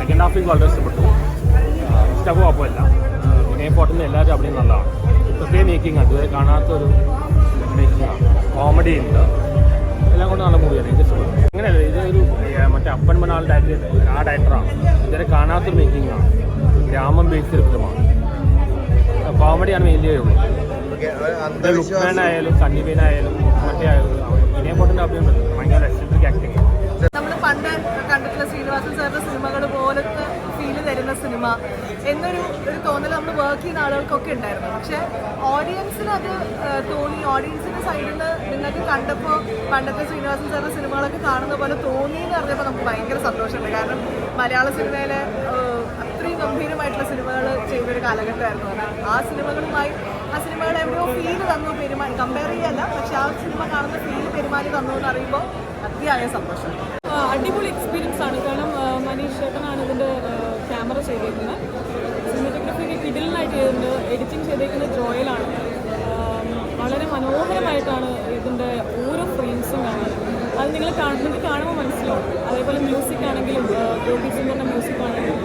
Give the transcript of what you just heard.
Second half എനിക്ക് വളരെ ഇഷ്ടപ്പെട്ടു. ഇഷ്ടം കുഴപ്പമില്ല. വിനയ് ഫോർട്ടിൻ്റെ എല്ലാവരും അവിടെയും നല്ലതാണ്. പ്രത്യേക മേക്കിംഗ് ആണ്, ഇതുവരെ കാണാത്തൊരു മേക്കിംഗ് ആണ്. കോമഡി ഉണ്ട്, എല്ലാം കൊണ്ട് നല്ല മൂവിയാണ്. എനിക്ക് ഇഷ്ടപ്പെട്ടു. അങ്ങനെയല്ല, ഇതൊരു മറ്റേ അപ്പൻ മണാൾ ഡയറക്ടറാണ്. ഇതുവരെ കാണാത്തൊരു മേക്കിംഗ് ആണ്. ഗ്രാമം ബേസ്ഡ് ഫിലിമാണ്. കോമഡിയാണ് മെയിൻലി ഉള്ളൂ. ലുക്മാൻ ആയാലും സണ്ണിബേൻ ആയാലും മറ്റേ വിനയ് ഫോർട്ടിൻ്റെ അഭിനയം ഭയങ്കര എക്സെൻട്രിക് ആക്ടിങ്. നമ്മൾ പണ്ട് കണ്ടിട്ടുള്ള ശ്രീനിവാസൻ സാറിൻ്റെ സിനിമകൾ പോലത്തെ ഫീല് തരുന്ന സിനിമ എന്നൊരു തോന്നൽ നമ്മൾ വർക്ക് ചെയ്യുന്ന ആളുകൾക്കൊക്കെ ഉണ്ടായിരുന്നു. പക്ഷേ ഓഡിയൻസിന് അത് തോന്നി. ഓഡിയൻസിൻ്റെ സൈഡിൽ നിന്ന് നിങ്ങൾക്ക് കണ്ടപ്പോൾ പണ്ടത്തെ ശ്രീനിവാസൻ സാറിൻ്റെ സിനിമകളൊക്കെ കാണുന്ന പോലെ തോന്നി എന്ന് പറഞ്ഞപ്പോൾ നമുക്ക് ഭയങ്കര സന്തോഷമുണ്ട്. കാരണം മലയാള സിനിമയിലെ അത്രയും ഗംഭീരമായിട്ടുള്ള സിനിമകൾ ചെയ്യുന്നൊരു കാലഘട്ടമായിരുന്നു അത്. ആ സിനിമകൾ എവിടെയോ ഫീല് തന്നു, കമ്പയർ ചെയ്യല്ല, പക്ഷെ ആ സിനിമ കാണുന്ന ഫീല് പെരുമാറി തന്നു എന്ന് അറിയുമ്പോൾ അതിയായ സന്തോഷം. അടിപൊളി എക്സ്പീരിയൻസ് ആണ്. കാരണം മനീഷ് ചേട്ടനാണ് ഇതിൻ്റെ ക്യാമറ ചെയ്തേക്കുന്നത്, സിനിമറ്റോഗ്രഫി കിടിലനായിട്ട് ചെയ്തിട്ടുണ്ട്, എഡിറ്റിംഗ് ചെയ്തേക്കുന്നത് ജോയലാണ്. വളരെ മനോഹരമായിട്ടാണ് ഇതിൻ്റെ ഓരോ ഫ്രെയിംസും കാണുന്നത്. അത് നിങ്ങൾക്ക് കാണുമ്പോൾ മനസ്സിലാവും. അതേപോലെ മ്യൂസിക് ആണെങ്കിലും ഗോപി സിംഗറിൻ്റെ മ്യൂസിക് ആണെങ്കിലും